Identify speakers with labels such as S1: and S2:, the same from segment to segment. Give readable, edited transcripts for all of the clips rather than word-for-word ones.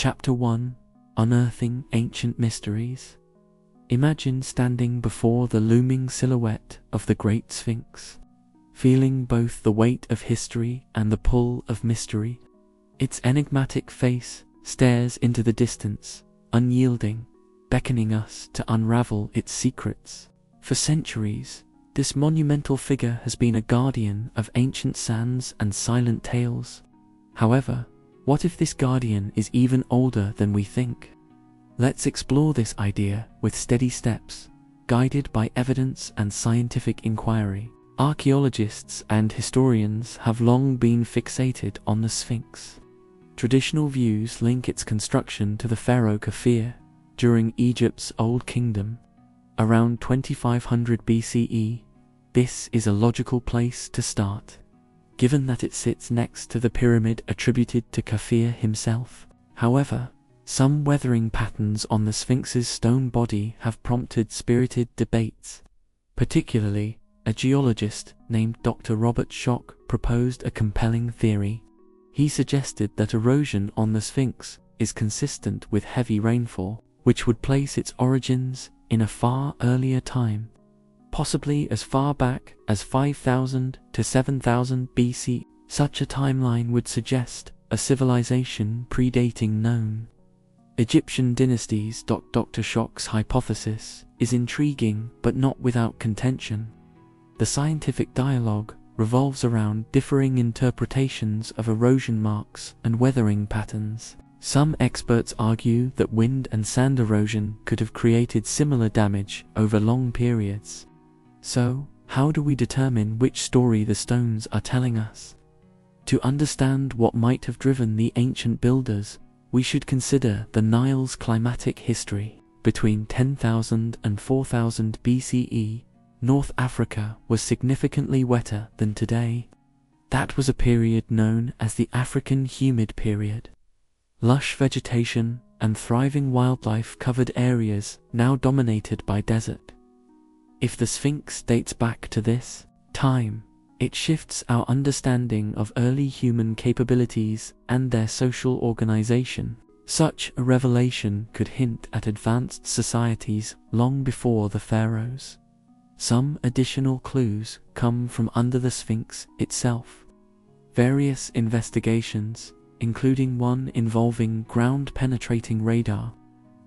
S1: Chapter 1: Unearthing Ancient Mysteries. Imagine standing before the looming silhouette of the Great Sphinx, feeling both the weight of history and the pull of mystery. Its enigmatic face stares into the distance, unyielding, beckoning us to unravel its secrets. For centuries, this monumental figure has been a guardian of ancient sands and silent tales. However, what if this guardian is even older than we think? Let's explore this idea with steady steps, guided by evidence and scientific inquiry. Archaeologists and historians have long been fixated on the Sphinx. Traditional views link its construction to the pharaoh Kafir during Egypt's Old Kingdom. Around 2500 BCE, this is a logical place to start, given that it sits next to the pyramid attributed to Kafir himself. However, some weathering patterns on the Sphinx's stone body have prompted spirited debates. Particularly, a geologist named Dr. Robert Schoch proposed a compelling theory. He suggested that erosion on the Sphinx is consistent with heavy rainfall, which would place its origins in a far earlier time, possibly as far back as 5000 to 7000 BC. Such a timeline would suggest a civilization predating known Egyptian dynasties. Dr. Schoch's hypothesis is intriguing but not without contention. The scientific dialogue revolves around differing interpretations of erosion marks and weathering patterns. Some experts argue that wind and sand erosion could have created similar damage over long periods. So, how do we determine which story the stones are telling us? To understand what might have driven the ancient builders, we should consider the Nile's climatic history. Between 10,000 and 4000 BCE, North Africa was significantly wetter than today. That was a period known as the African Humid Period. Lush vegetation and thriving wildlife covered areas now dominated by desert. If the Sphinx dates back to this time, it shifts our understanding of early human capabilities and their social organization. Such a revelation could hint at advanced societies long before the pharaohs. Some additional clues come from under the Sphinx itself. Various investigations, including one involving ground-penetrating radar,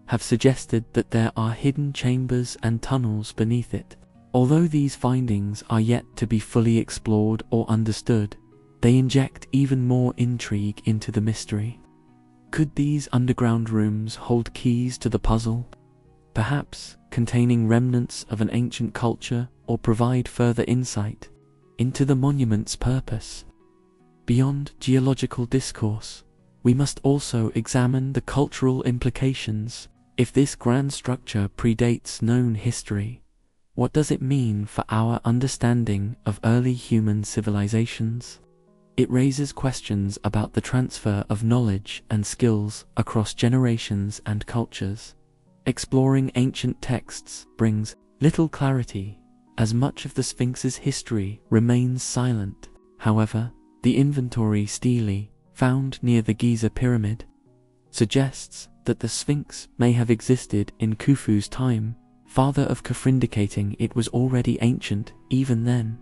S1: have suggested that there are hidden chambers and tunnels beneath it. Although these findings are yet to be fully explored or understood, they inject even more intrigue into the mystery. Could these underground rooms hold keys to the puzzle, perhaps containing remnants of an ancient culture, or provide further insight into the monument's purpose? Beyond geological discourse, we must also examine the cultural implications. If this grand structure predates known history, what does it mean for our understanding of early human civilizations? It raises questions about the transfer of knowledge and skills across generations and cultures. Exploring ancient texts brings little clarity, as much of the Sphinx's history remains silent. However, the inventory stele found near the Giza pyramid suggests that the Sphinx may have existed in Khufu's time, father of Khafre, indicating it was already ancient even then.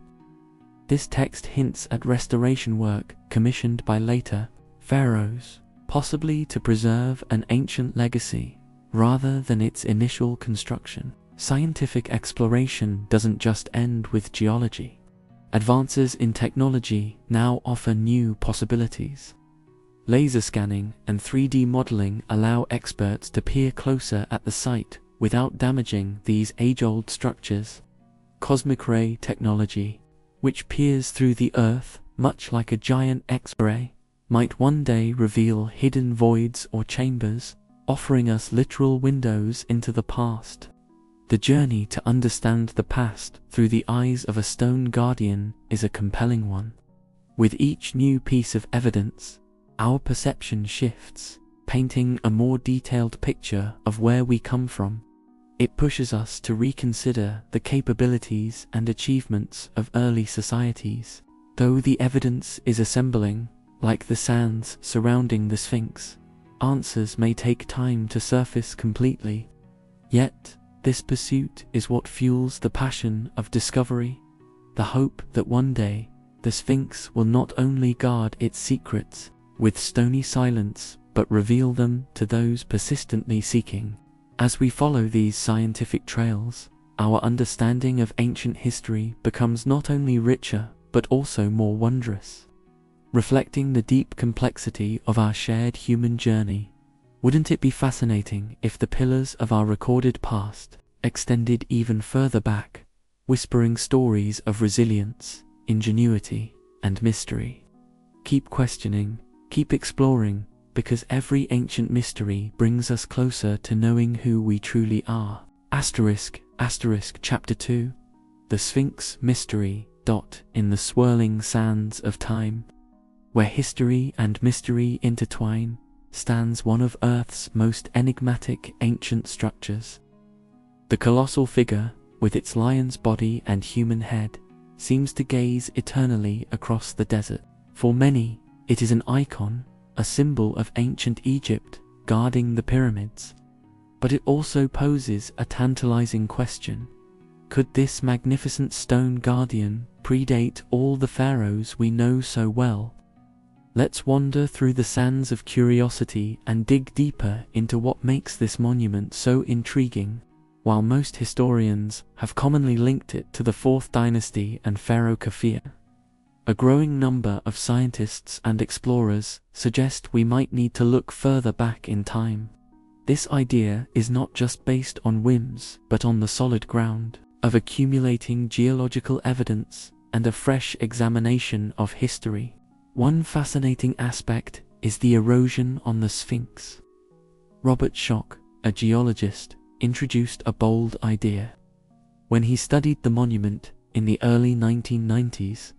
S1: This text hints at restoration work commissioned by later pharaohs, possibly to preserve an ancient legacy rather than its initial construction. Scientific exploration doesn't just end with geology. Advances in technology now offer new possibilities. Laser scanning and 3D modeling allow experts to peer closer at the site without damaging these age-old structures. Cosmic ray technology, which peers through the Earth much like a giant X-ray, might one day reveal hidden voids or chambers, offering us literal windows into the past. The journey to understand the past through the eyes of a stone guardian is a compelling one. With each new piece of evidence, our perception shifts, painting a more detailed picture of where we come from. It pushes us to reconsider the capabilities and achievements of early societies. Though the evidence is assembling, like the sands surrounding the Sphinx, answers may take time to surface completely. Yet, this pursuit is what fuels the passion of discovery, the hope that one day, the Sphinx will not only guard its secrets with stony silence, but reveal them to those persistently seeking. As we follow these scientific trails, our understanding of ancient history becomes not only richer, but also more wondrous. Reflecting the deep complexity of our shared human journey, wouldn't it be fascinating if the pillars of our recorded past extended even further back, whispering stories of resilience, ingenuity, and mystery? Keep questioning, keep exploring, because every ancient mystery brings us closer to knowing who we truly are. Chapter 2. The Sphinx Mystery. In the swirling sands of time, where history and mystery intertwine, stands one of Earth's most enigmatic ancient structures. The colossal figure, with its lion's body and human head, seems to gaze eternally across the desert. For many, it is an icon, a symbol of ancient Egypt, guarding the pyramids. But it also poses a tantalizing question. Could this magnificent stone guardian predate all the pharaohs we know so well? Let's wander through the sands of curiosity and dig deeper into what makes this monument so intriguing. While most historians have commonly linked it to the 4th dynasty and Pharaoh Khufu, a growing number of scientists and explorers suggest we might need to look further back in time. This idea is not just based on whims, but on the solid ground of accumulating geological evidence and a fresh examination of history. One fascinating aspect is the erosion on the Sphinx. Robert Schoch, a geologist, introduced a bold idea. When he studied the monument in the early 1990s,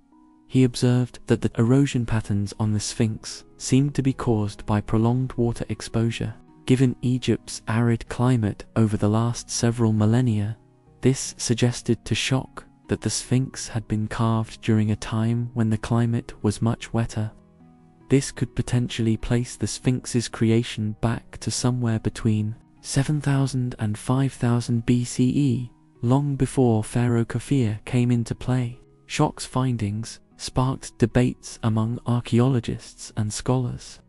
S1: he observed that the erosion patterns on the Sphinx seemed to be caused by prolonged water exposure. Given Egypt's arid climate over the last several millennia, this suggested to Schoch that the Sphinx had been carved during a time when the climate was much wetter. This could potentially place the Sphinx's creation back to somewhere between 7,000 and 5,000 BCE, long before Pharaoh Khufu came into play. Schoch's findings sparked debates among archaeologists and scholars.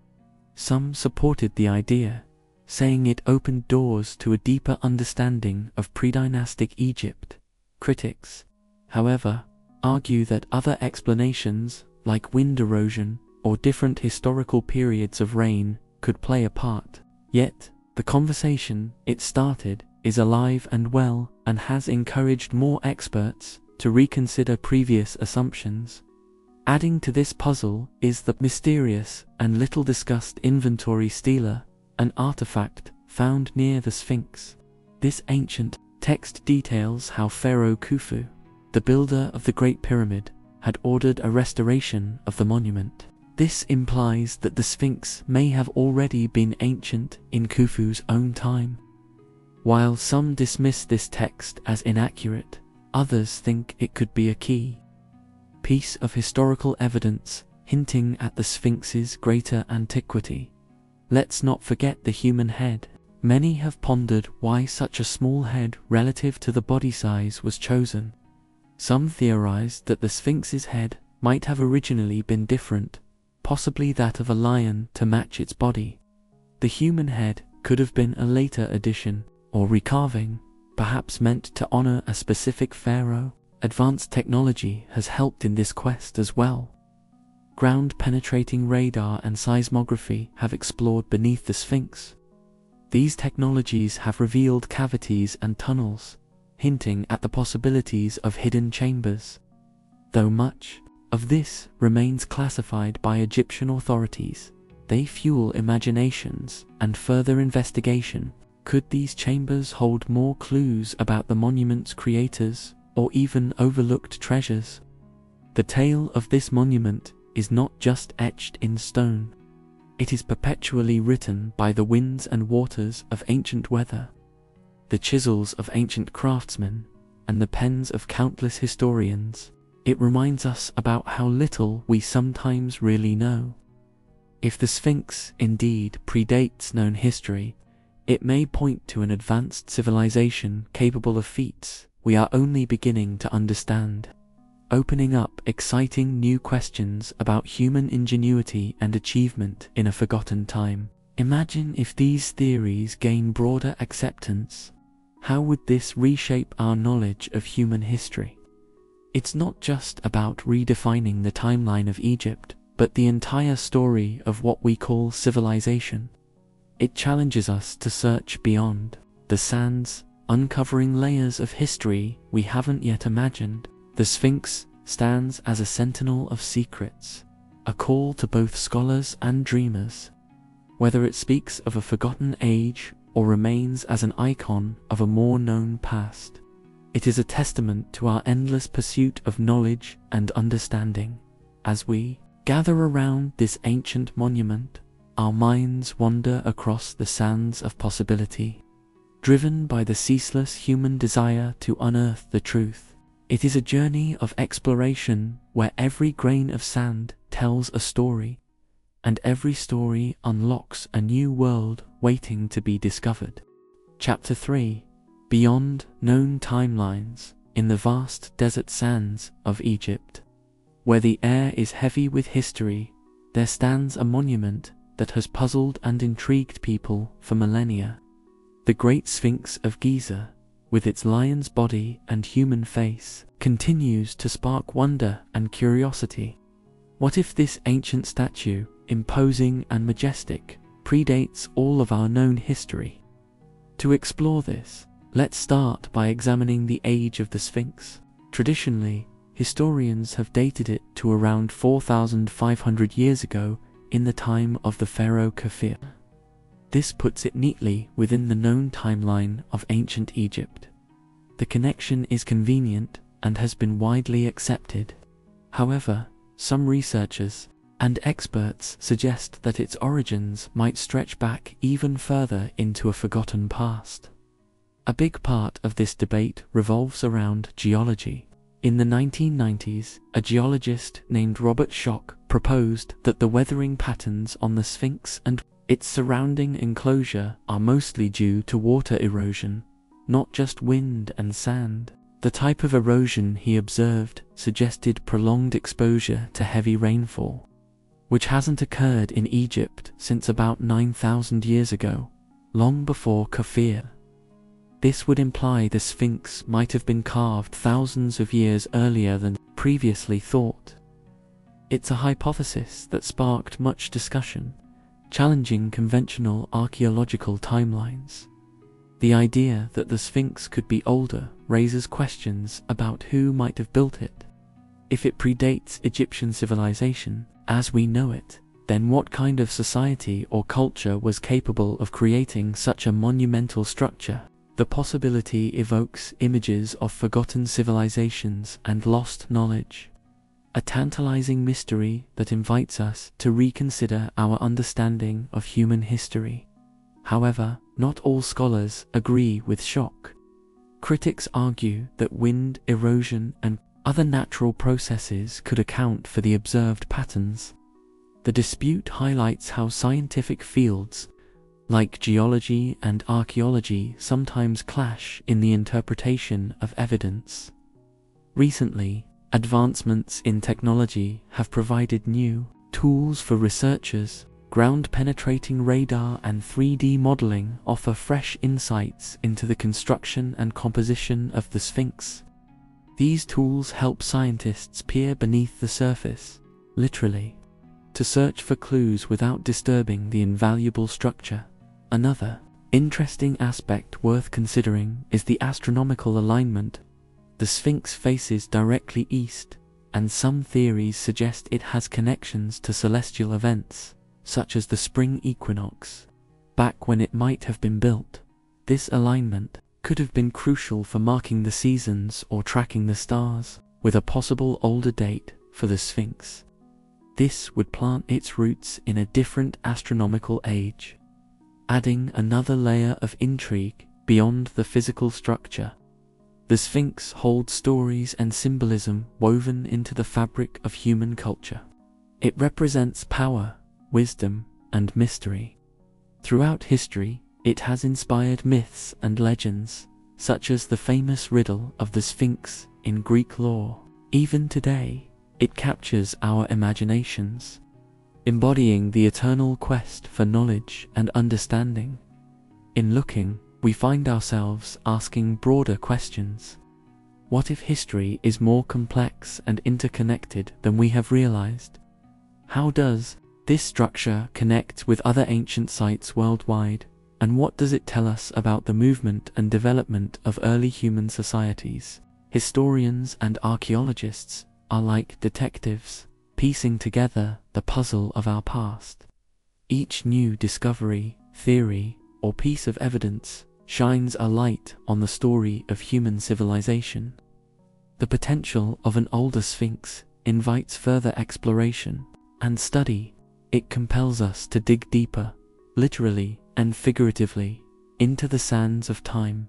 S1: Some supported the idea, saying it opened doors to a deeper understanding of pre-dynastic Egypt. Critics, however, argue that other explanations, like wind erosion or different historical periods of rain, could play a part. Yet, the conversation it started is alive and well and has encouraged more experts to reconsider previous assumptions. Adding to this puzzle is the mysterious and little-discussed inventory stela, an artifact found near the Sphinx. This ancient text details how Pharaoh Khufu, the builder of the Great Pyramid, had ordered a restoration of the monument. This implies that the Sphinx may have already been ancient in Khufu's own time. While some dismiss this text as inaccurate, others think it could be a key piece of historical evidence hinting at the Sphinx's greater antiquity. Let's not forget the human head. Many have pondered why such a small head relative to the body size was chosen. Some theorized that the Sphinx's head might have originally been different, possibly that of a lion to match its body. The human head could have been a later addition, or recarving, perhaps meant to honor a specific pharaoh. Advanced technology has helped in this quest as well. Ground-penetrating radar and seismography have explored beneath the Sphinx. These technologies have revealed cavities and tunnels, hinting at the possibilities of hidden chambers. Though much of this remains classified by Egyptian authorities, they fuel imaginations and further investigation. Could these chambers hold more clues about the monument's creators, or even overlooked treasures? The tale of this monument is not just etched in stone. It is perpetually written by the winds and waters of ancient weather, the chisels of ancient craftsmen, and the pens of countless historians. It reminds us about how little we sometimes really know. If the Sphinx indeed predates known history, it may point to an advanced civilization capable of feats we are only beginning to understand, opening up exciting new questions about human ingenuity and achievement in a forgotten time. Imagine if these theories gain broader acceptance. How would this reshape our knowledge of human history? It's not just about redefining the timeline of Egypt, but the entire story of what we call civilization. It challenges us to search beyond the sands, uncovering layers of history we haven't yet imagined. The Sphinx stands as a sentinel of secrets, a call to both scholars and dreamers. Whether it speaks of a forgotten age or remains as an icon of a more known past, it is a testament to our endless pursuit of knowledge and understanding. As we gather around this ancient monument, our minds wander across the sands of possibility, driven by the ceaseless human desire to unearth the truth. It is a journey of exploration where every grain of sand tells a story, and every story unlocks a new world waiting to be discovered. Chapter 3: Beyond Known Timelines. In the vast desert sands of Egypt, where the air is heavy with history, there stands a monument that has puzzled and intrigued people for millennia. The Great Sphinx of Giza, with its lion's body and human face, continues to spark wonder and curiosity. What if this ancient statue, imposing and majestic, predates all of our known history? To explore this, let's start by examining the age of the Sphinx. Traditionally, historians have dated it to around 4,500 years ago, in the time of the pharaoh Kafir. This puts it neatly within the known timeline of ancient Egypt. The connection is convenient and has been widely accepted. However, some researchers and experts suggest that its origins might stretch back even further into a forgotten past. A big part of this debate revolves around geology. In the 1990s, a geologist named Robert Schoch proposed that the weathering patterns on the Sphinx and its surrounding enclosure are mostly due to water erosion, not just wind and sand. The type of erosion he observed suggested prolonged exposure to heavy rainfall, which hasn't occurred in Egypt since about 9,000 years ago, long before Kafir. This would imply the Sphinx might have been carved thousands of years earlier than previously thought. It's a hypothesis that sparked much discussion, challenging conventional archaeological timelines. The idea that the Sphinx could be older raises questions about who might have built it. If it predates Egyptian civilization as we know it, then what kind of society or culture was capable of creating such a monumental structure? The possibility evokes images of forgotten civilizations and lost knowledge, a tantalizing mystery that invites us to reconsider our understanding of human history. However, not all scholars agree with Schoch. Critics argue that wind, erosion, and other natural processes could account for the observed patterns. The dispute highlights how scientific fields, like geology and archaeology, sometimes clash in the interpretation of evidence. Recently, advancements in technology have provided new tools for researchers. Ground-penetrating radar and 3D modeling offer fresh insights into the construction and composition of the Sphinx. These tools help scientists peer beneath the surface, literally, to search for clues without disturbing the invaluable structure. Another interesting aspect worth considering is the astronomical alignment. The Sphinx faces directly east, and some theories suggest it has connections to celestial events, such as the spring equinox, back when it might have been built. This alignment could have been crucial for marking the seasons or tracking the stars, with a possible older date for the Sphinx. This would plant its roots in a different astronomical age, adding another layer of intrigue beyond the physical structure. The Sphinx holds stories and symbolism woven into the fabric of human culture. It represents power, wisdom, and mystery. Throughout history, it has inspired myths and legends, such as the famous riddle of the Sphinx in Greek lore. Even today, it captures our imaginations, embodying the eternal quest for knowledge and understanding. In looking, we find ourselves asking broader questions. What if history is more complex and interconnected than we have realized? How does this structure connect with other ancient sites worldwide? And what does it tell us about the movement and development of early human societies? Historians and archaeologists are like detectives, piecing together the puzzle of our past. Each new discovery, theory, or piece of evidence shines a light on the story of human civilization. The potential of an older Sphinx invites further exploration and study. It compels us to dig deeper, literally and figuratively, into the sands of time.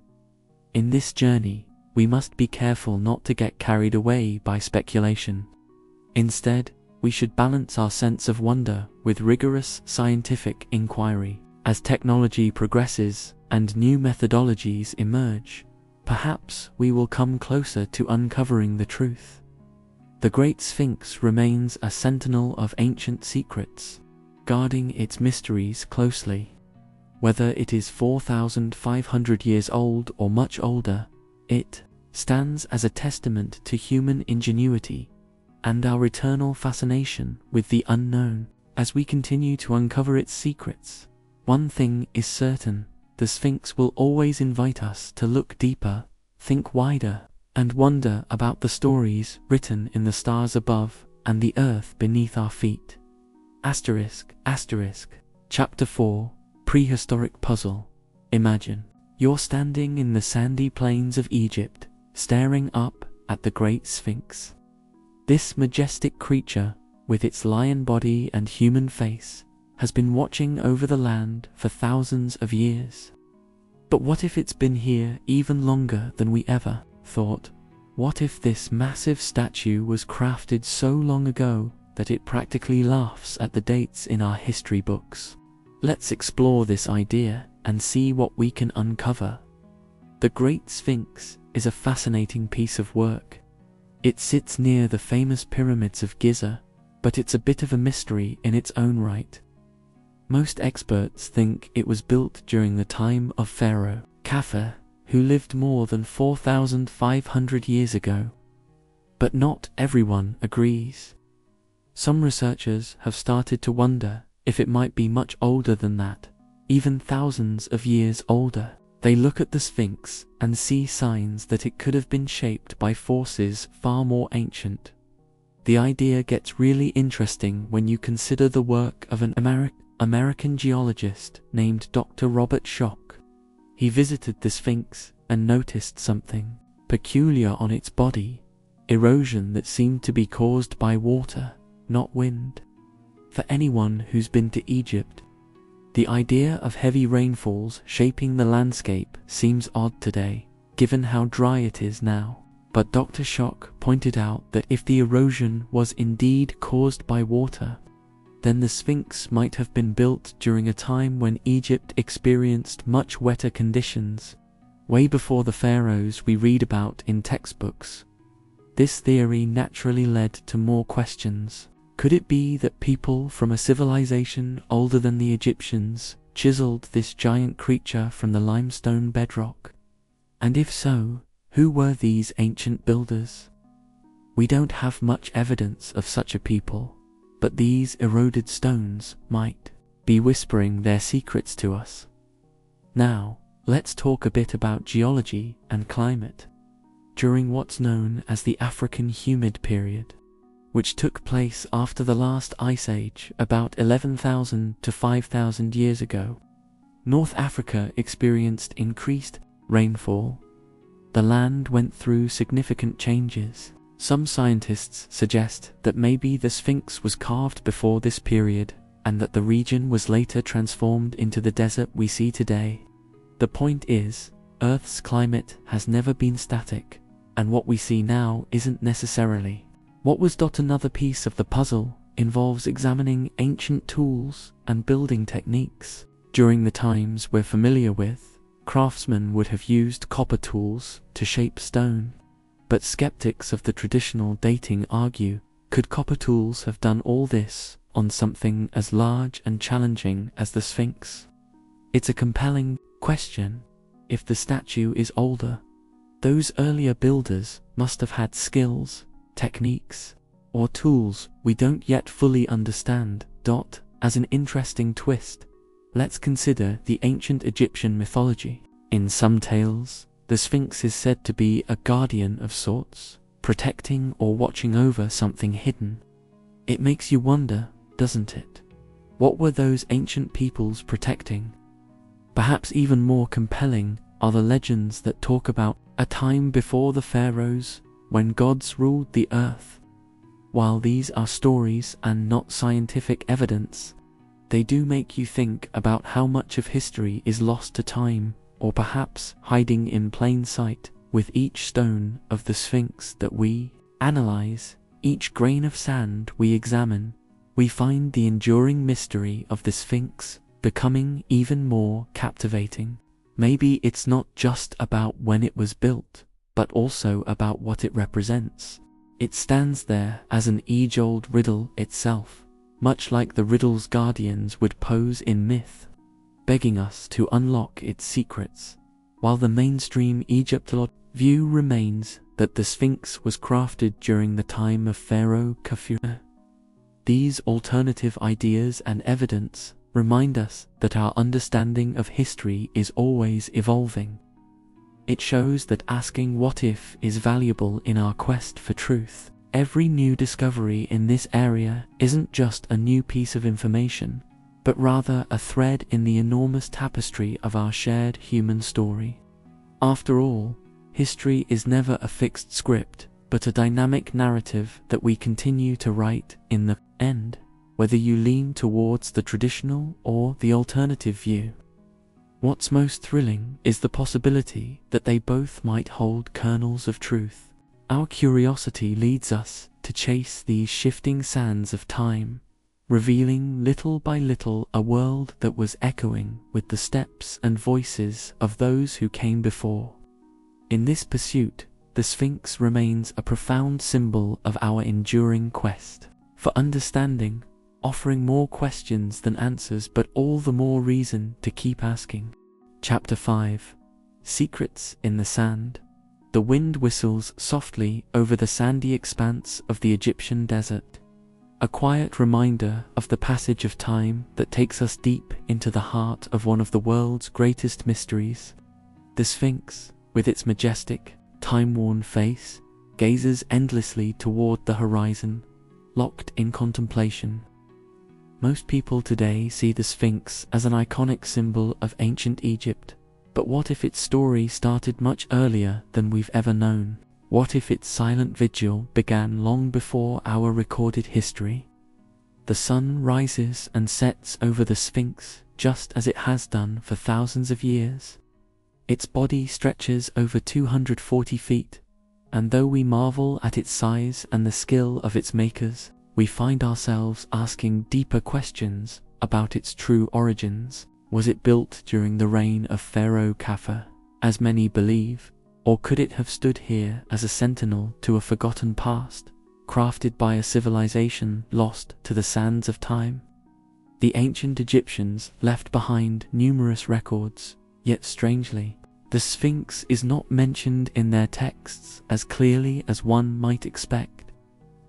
S1: In this journey, we must be careful not to get carried away by speculation. Instead, we should balance our sense of wonder with rigorous scientific inquiry. As technology progresses and new methodologies emerge, perhaps we will come closer to uncovering the truth. The Great Sphinx remains a sentinel of ancient secrets, guarding its mysteries closely. Whether it is 4,500 years old or much older, it stands as a testament to human ingenuity and our eternal fascination with the unknown. As we continue to uncover its secrets, one thing is certain: the Sphinx will always invite us to look deeper, think wider, and wonder about the stories written in the stars above and the earth beneath our feet. Chapter 4: Prehistoric Puzzle. Imagine you're standing in the sandy plains of Egypt, staring up at the Great Sphinx. This majestic creature, with its lion body and human face, has been watching over the land for thousands of years. But what if it's been here even longer than we ever thought? What if this massive statue was crafted so long ago that it practically laughs at the dates in our history books? Let's explore this idea and see what we can uncover. The Great Sphinx is a fascinating piece of work. It sits near the famous pyramids of Giza, but it's a bit of a mystery in its own right. Most experts think it was built during the time of Pharaoh Khafre, who lived more than 4,500 years ago. But not everyone agrees. Some researchers have started to wonder if it might be much older than that, even thousands of years older. They look at the Sphinx and see signs that it could have been shaped by forces far more ancient. The idea gets really interesting when you consider the work of an American geologist named Dr. Robert Schoch. He visited the Sphinx and noticed something peculiar on its body: erosion that seemed to be caused by water, not wind. For anyone who's been to Egypt, the idea of heavy rainfalls shaping the landscape seems odd today, given how dry it is now. But Dr. Schoch pointed out that if the erosion was indeed caused by water, then the Sphinx might have been built during a time when Egypt experienced much wetter conditions, way before the pharaohs we read about in textbooks. This theory naturally led to more questions. Could it be that people from a civilization older than the Egyptians chiseled this giant creature from the limestone bedrock? And if so, who were these ancient builders? We don't have much evidence of such a people, but these eroded stones might be whispering their secrets to us. Now, let's talk a bit about geology and climate. During what's known as the African Humid Period, which took place after the last ice age about 11,000 to 5,000 years ago, North Africa experienced increased rainfall. The land went through significant changes. Some scientists suggest that maybe the Sphinx was carved before this period, and that the region was later transformed into the desert we see today. The point is, Earth's climate has never been static, and what we see now isn't necessarily what was. Another piece of the puzzle involves examining ancient tools and building techniques. During the times we're familiar with, craftsmen would have used copper tools to shape stone. But skeptics of the traditional dating argue, could copper tools have done all this on something as large and challenging as the Sphinx? It's a compelling question. If the statue is older, those earlier builders must have had skills, techniques, or tools we don't yet fully understand. As an interesting twist, let's consider the ancient Egyptian mythology. In some tales, the Sphinx is said to be a guardian of sorts, protecting or watching over something hidden. It makes you wonder, doesn't it? What were those ancient peoples protecting? Perhaps even more compelling are the legends that talk about a time before the pharaohs, when gods ruled the earth. While these are stories and not scientific evidence, they do make you think about how much of history is lost to time, or perhaps hiding in plain sight. With each stone of the Sphinx that we analyze, each grain of sand we examine, we find the enduring mystery of the Sphinx becoming even more captivating. Maybe it's not just about when it was built, but also about what it represents. It stands there as an age-old riddle itself, much like the riddle's guardians would pose in myth, begging us to unlock its secrets. While the mainstream Egyptological view remains that the Sphinx was crafted during the time of Pharaoh Khufu, these alternative ideas and evidence remind us that our understanding of history is always evolving. It shows that asking what if is valuable in our quest for truth. Every new discovery in this area isn't just a new piece of information, but rather a thread in the enormous tapestry of our shared human story. After all, history is never a fixed script, but a dynamic narrative that we continue to write in the end, whether you lean towards the traditional or the alternative view. What's most thrilling is the possibility that they both might hold kernels of truth. Our curiosity leads us to chase these shifting sands of time, revealing little by little a world that was echoing with the steps and voices of those who came before. In this pursuit, the Sphinx remains a profound symbol of our enduring quest for understanding, offering more questions than answers, but all the more reason to keep asking. Chapter 5: Secrets in the Sand. The wind whistles softly over the sandy expanse of the Egyptian desert, a quiet reminder of the passage of time that takes us deep into the heart of one of the world's greatest mysteries. The Sphinx, with its majestic, time-worn face, gazes endlessly toward the horizon, locked in contemplation. Most people today see the Sphinx as an iconic symbol of ancient Egypt. But what if its story started much earlier than we've ever known? What if its silent vigil began long before our recorded history? The sun rises and sets over the Sphinx just as it has done for thousands of years. Its body stretches over 240 feet, and though we marvel at its size and the skill of its makers, we find ourselves asking deeper questions about its true origins. Was it built during the reign of Pharaoh Khufu, as many believe, or could it have stood here as a sentinel to a forgotten past, crafted by a civilization lost to the sands of time? The ancient Egyptians left behind numerous records, yet strangely, the Sphinx is not mentioned in their texts as clearly as one might expect.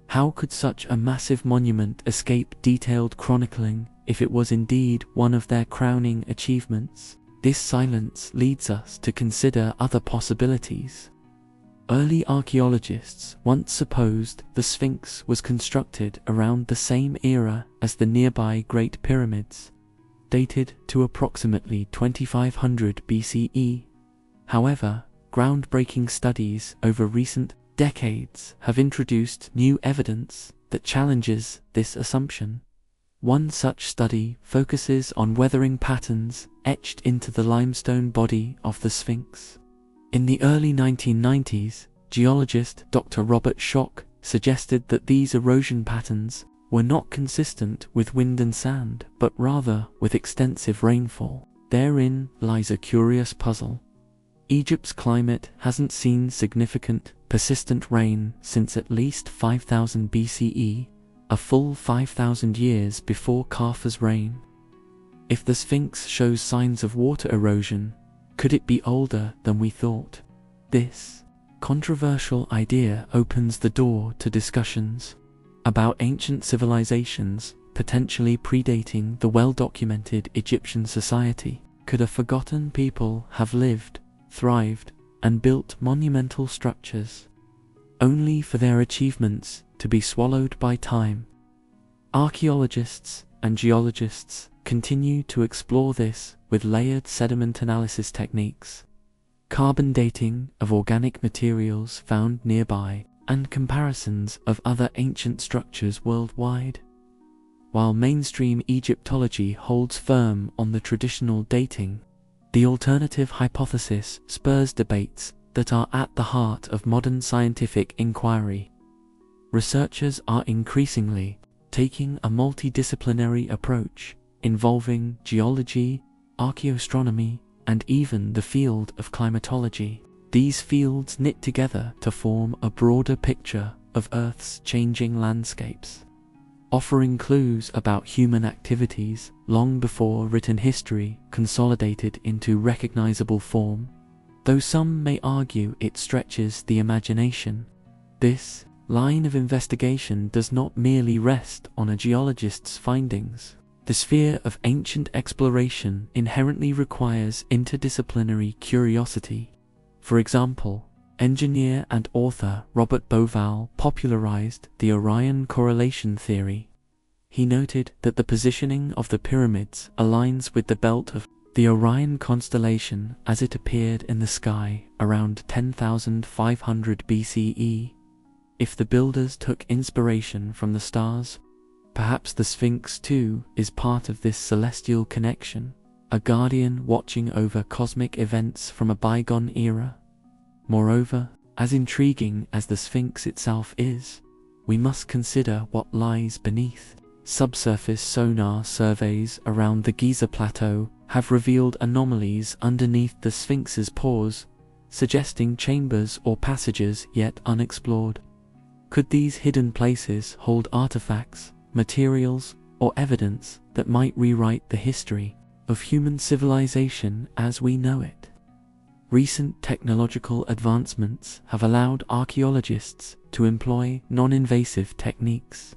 S1: How could such a massive monument escape detailed chronicling if it was indeed one of their crowning achievements? This silence leads us to consider other possibilities. Early archaeologists once supposed the Sphinx was constructed around the same era as the nearby Great Pyramids, dated to approximately 2500 BCE. However, groundbreaking studies over recent decades have introduced new evidence that challenges this assumption. One such study focuses on weathering patterns etched into the limestone body of the Sphinx. In the early 1990s, geologist Dr. Robert Schoch suggested that these erosion patterns were not consistent with wind and sand, but rather with extensive rainfall. Therein lies a curious puzzle. Egypt's climate hasn't seen significant, persistent rain since at least 5000 BCE, a full 5,000 years before Kafur's reign. If the Sphinx shows signs of water erosion, could it be older than we thought? This controversial idea opens the door to discussions about ancient civilizations potentially predating the well-documented Egyptian society. Could a forgotten people have lived, thrived, and built monumental structures, only for their achievements to be swallowed by time? Archaeologists and geologists continue to explore this with layered sediment analysis techniques, carbon dating of organic materials found nearby, and comparisons of other ancient structures worldwide. While mainstream Egyptology holds firm on the traditional dating, the alternative hypothesis spurs debates that are at the heart of modern scientific inquiry. Researchers are increasingly taking a multidisciplinary approach involving geology, archaeoastronomy, and even the field of climatology. These fields knit together to form a broader picture of Earth's changing landscapes, offering clues about human activities long before written history consolidated into recognizable form. Though some may argue it stretches the imagination, this line of investigation does not merely rest on a geologist's findings. The sphere of ancient exploration inherently requires interdisciplinary curiosity. For example, engineer and author Robert Bauval popularized the Orion correlation theory. He noted that the positioning of the pyramids aligns with the belt of the Orion constellation as it appeared in the sky around 10,500 BCE. If the builders took inspiration from the stars, perhaps the Sphinx too is part of this celestial connection, a guardian watching over cosmic events from a bygone era. Moreover, as intriguing as the Sphinx itself is, we must consider what lies beneath. Subsurface sonar surveys around the Giza Plateau have revealed anomalies underneath the Sphinx's pores, suggesting chambers or passages yet unexplored. Could these hidden places hold artifacts, materials, or evidence that might rewrite the history of human civilization as we know it? Recent technological advancements have allowed archaeologists to employ non-invasive techniques,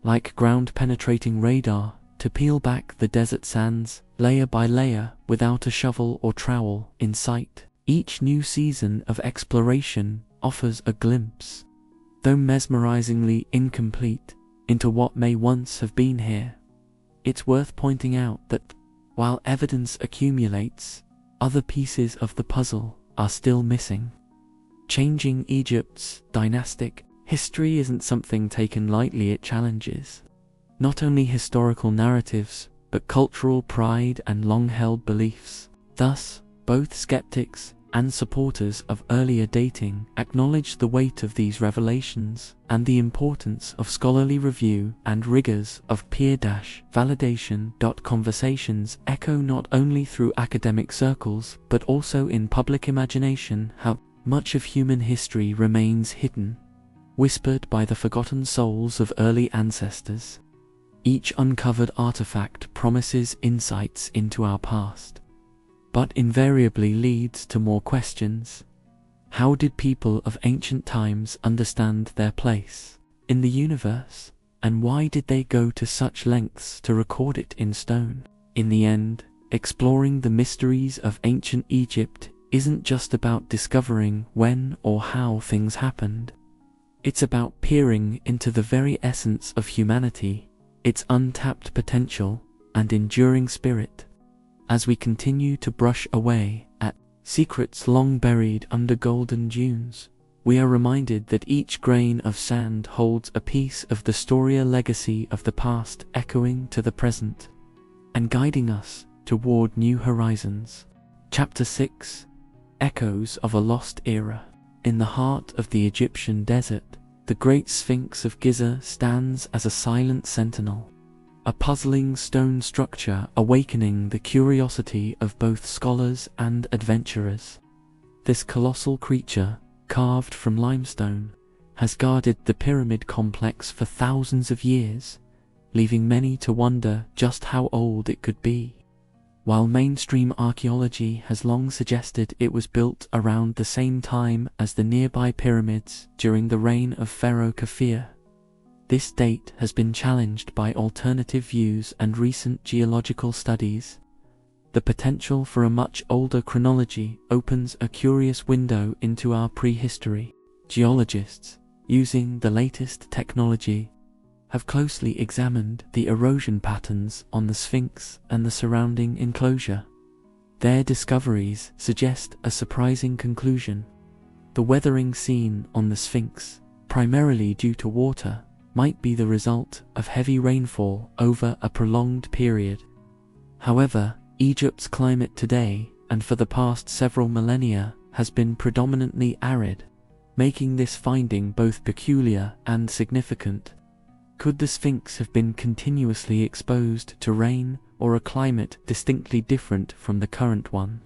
S1: like ground-penetrating radar, to peel back the desert sands layer by layer without a shovel or trowel in sight. Each new season of exploration offers a glimpse, though mesmerizingly incomplete, into what may once have been here. It's worth pointing out that, while evidence accumulates, other pieces of the puzzle are still missing. Changing Egypt's dynastic history isn't something taken lightly. It challenges not only historical narratives, but cultural pride and long-held beliefs. Thus, both skeptics and supporters of earlier dating acknowledge the weight of these revelations and the importance of scholarly review and rigors of peer-validation. Conversations echo not only through academic circles but also in public imagination. How much of human history remains hidden, whispered by the forgotten souls of early ancestors. Each uncovered artifact promises insights into our past, but invariably leads to more questions. How did people of ancient times understand their place in the universe, and why did they go to such lengths to record it in stone? In the end, exploring the mysteries of ancient Egypt isn't just about discovering when or how things happened. It's about peering into the very essence of humanity, its untapped potential and enduring spirit. As we continue to brush away at secrets long buried under golden dunes, we are reminded that each grain of sand holds a piece of the storied legacy of the past, echoing to the present and guiding us toward new horizons. Chapter 6: Echoes of a Lost Era. In the heart of the Egyptian desert, The Great Sphinx of Giza stands as a silent sentinel, a puzzling stone structure awakening the curiosity of both scholars and adventurers. This colossal creature, carved from limestone, has guarded the pyramid complex for thousands of years, leaving many to wonder just how old it could be. While mainstream archaeology has long suggested it was built around the same time as the nearby pyramids during the reign of Pharaoh Khafre, this date has been challenged by alternative views and recent geological studies. The potential for a much older chronology opens a curious window into our prehistory. Geologists, using the latest technology, have closely examined the erosion patterns on the Sphinx and the surrounding enclosure. Their discoveries suggest a surprising conclusion. The weathering seen on the Sphinx, primarily due to water, might be the result of heavy rainfall over a prolonged period. However, Egypt's climate today, and for the past several millennia, has been predominantly arid, making this finding both peculiar and significant. Could the Sphinx have been continuously exposed to rain or a climate distinctly different from the current one?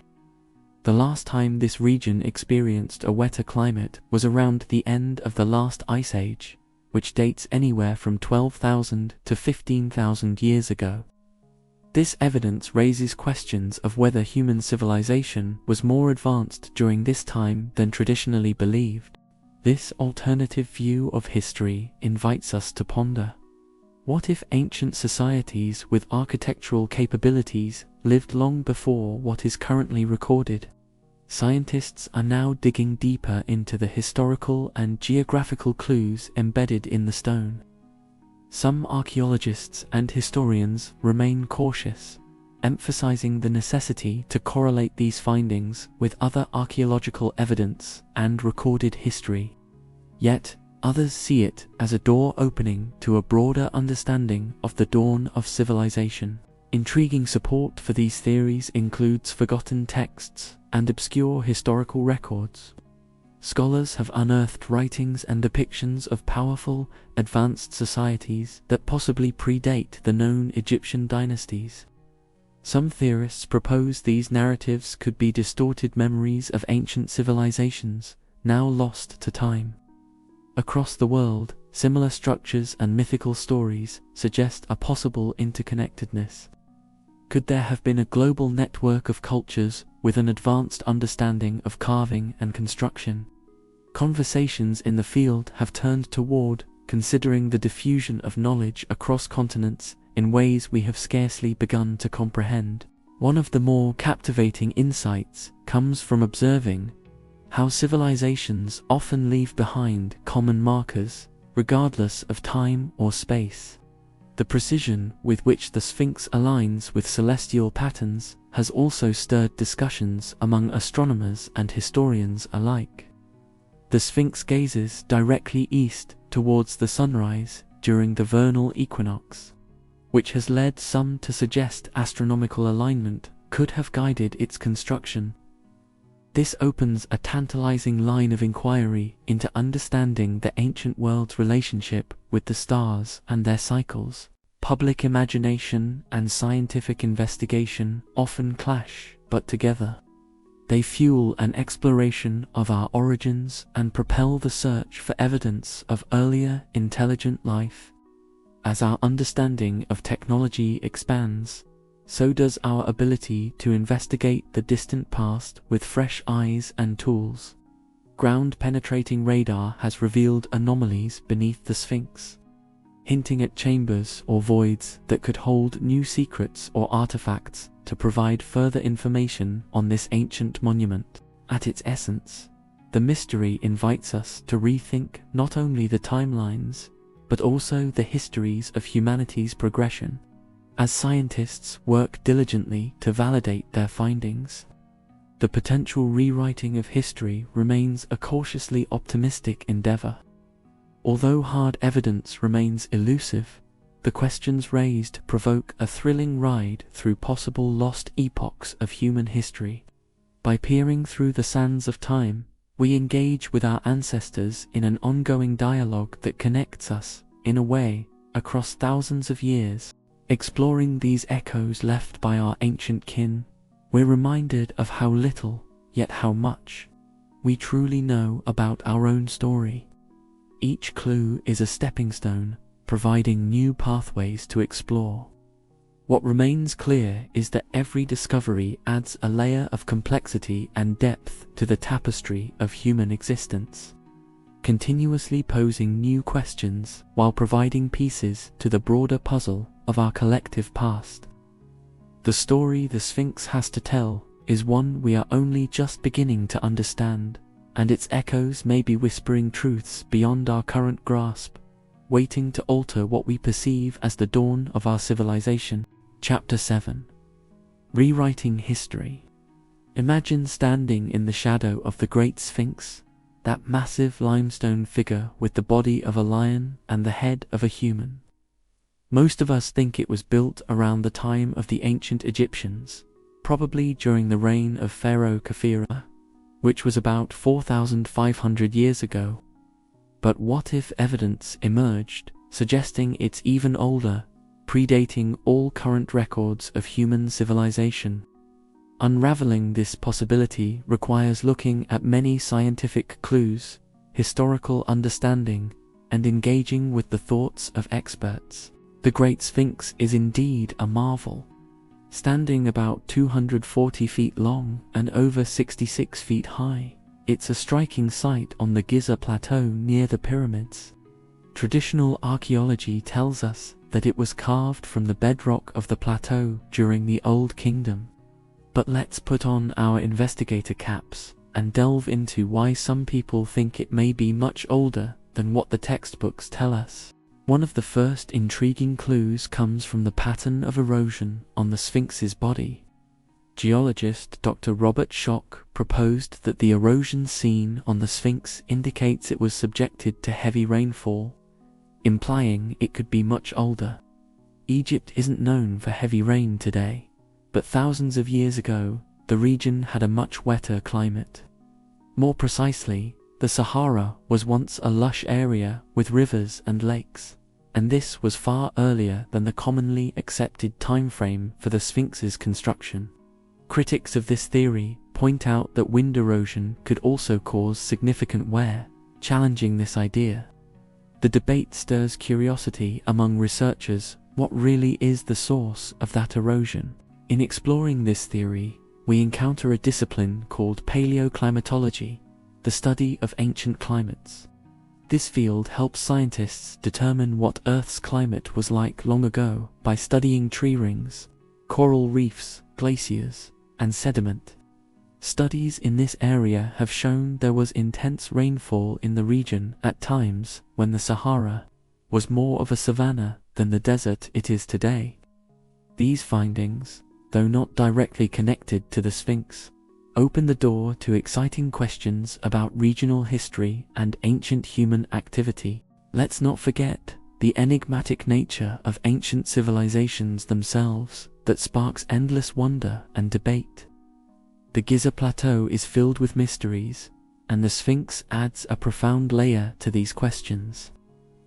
S1: The last time this region experienced a wetter climate was around the end of the last ice age, which dates anywhere from 12,000 to 15,000 years ago. This evidence raises questions of whether human civilization was more advanced during this time than traditionally believed. This alternative view of history invites us to ponder. What if ancient societies with architectural capabilities lived long before what is currently recorded? Scientists are now digging deeper into the historical and geographical clues embedded in the stone. Some archaeologists and historians remain cautious, emphasizing the necessity to correlate these findings with other archaeological evidence and recorded history. Yet, others see it as a door opening to a broader understanding of the dawn of civilization. Intriguing support for these theories includes forgotten texts and obscure historical records. Scholars have unearthed writings and depictions of powerful, advanced societies that possibly predate the known Egyptian dynasties. Some theorists propose these narratives could be distorted memories of ancient civilizations, now lost to time. Across the world, similar structures and mythical stories suggest a possible interconnectedness. Could there have been a global network of cultures with an advanced understanding of carving and construction? Conversations in the field have turned toward considering the diffusion of knowledge across continents in ways we have scarcely begun to comprehend. One of the more captivating insights comes from observing how civilizations often leave behind common markers, regardless of time or space. The precision with which the Sphinx aligns with celestial patterns has also stirred discussions among astronomers and historians alike. The Sphinx gazes directly east towards the sunrise during the vernal equinox, which has led some to suggest astronomical alignment could have guided its construction. This opens a tantalizing line of inquiry into understanding the ancient world's relationship with the stars and their cycles. Public imagination and scientific investigation often clash, but together they fuel an exploration of our origins and propel the search for evidence of earlier intelligent life. As our understanding of technology expands, so does our ability to investigate the distant past with fresh eyes and tools. Ground-penetrating radar has revealed anomalies beneath the Sphinx, hinting at chambers or voids that could hold new secrets or artifacts to provide further information on this ancient monument. At its essence, the mystery invites us to rethink not only the timelines, but also the histories of humanity's progression. As scientists work diligently to validate their findings, the potential rewriting of history remains a cautiously optimistic endeavor. Although hard evidence remains elusive, the questions raised provoke a thrilling ride through possible lost epochs of human history. By peering through the sands of time, We engage with our ancestors in an ongoing dialogue that connects us, in a way, across thousands of years. Exploring these echoes left by our ancient kin, we're reminded of how little, yet how much, we truly know about our own story. Each clue is a stepping stone, providing new pathways to explore. What remains clear is that every discovery adds a layer of complexity and depth to the tapestry of human existence, continuously posing new questions while providing pieces to the broader puzzle of our collective past. The story the Sphinx has to tell is one we are only just beginning to understand, and its echoes may be whispering truths beyond our current grasp, waiting to alter what we perceive as the dawn of our civilization. Chapter 7. Rewriting History. Imagine standing in the shadow of the Great Sphinx, that massive limestone figure with the body of a lion and the head of a human. Most of us think it was built around the time of the ancient Egyptians, probably during the reign of Pharaoh Khafre, which was about 4,500 years ago. But what if evidence emerged suggesting it's even older, predating all current records of human civilization? Unraveling this possibility requires looking at many scientific clues, historical understanding, and engaging with the thoughts of experts. The Great Sphinx is indeed a marvel. Standing about 240 feet long and over 66 feet high, it's a striking sight on the Giza Plateau near the pyramids. Traditional archaeology tells us that it was carved from the bedrock of the plateau during the Old Kingdom. But let's put on our investigator caps and delve into why some people think it may be much older than what the textbooks tell us. One of the first intriguing clues comes from the pattern of erosion on the Sphinx's body. Geologist Dr. Robert Schoch proposed that the erosion seen on the Sphinx indicates it was subjected to heavy rainfall, implying it could be much older. Egypt isn't known for heavy rain today, but thousands of years ago, the region had a much wetter climate. More precisely, the Sahara was once a lush area with rivers and lakes, and this was far earlier than the commonly accepted time frame for the Sphinx's construction. Critics of this theory point out that wind erosion could also cause significant wear, challenging this idea. The debate stirs curiosity among researchers. What really is the source of that erosion? In exploring this theory, we encounter a discipline called paleoclimatology, the study of ancient climates. This field helps scientists determine what Earth's climate was like long ago by studying tree rings, coral reefs, glaciers, and sediment. Studies in this area have shown there was intense rainfall in the region at times when the Sahara was more of a savanna than the desert it is today. These findings, though not directly connected to the Sphinx, open the door to exciting questions about regional history and ancient human activity. Let's not forget the enigmatic nature of ancient civilizations themselves that sparks endless wonder and debate. The Giza Plateau is filled with mysteries, and the Sphinx adds a profound layer to these questions.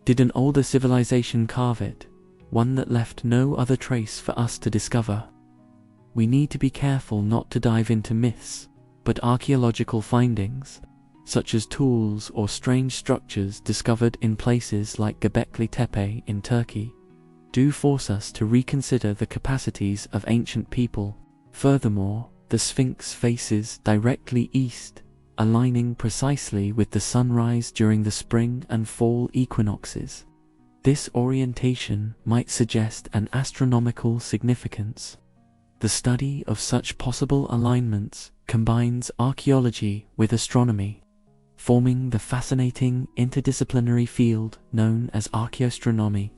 S1: Did an older civilization carve it, one that left no other trace for us to discover? We need to be careful not to dive into myths, but archaeological findings, such as tools or strange structures discovered in places like Göbekli Tepe in Turkey, do force us to reconsider the capacities of ancient people. Furthermore, the Sphinx faces directly east, aligning precisely with the sunrise during the spring and fall equinoxes. This orientation might suggest an astronomical significance. The study of such possible alignments combines archaeology with astronomy, forming the fascinating interdisciplinary field known as archaeoastronomy.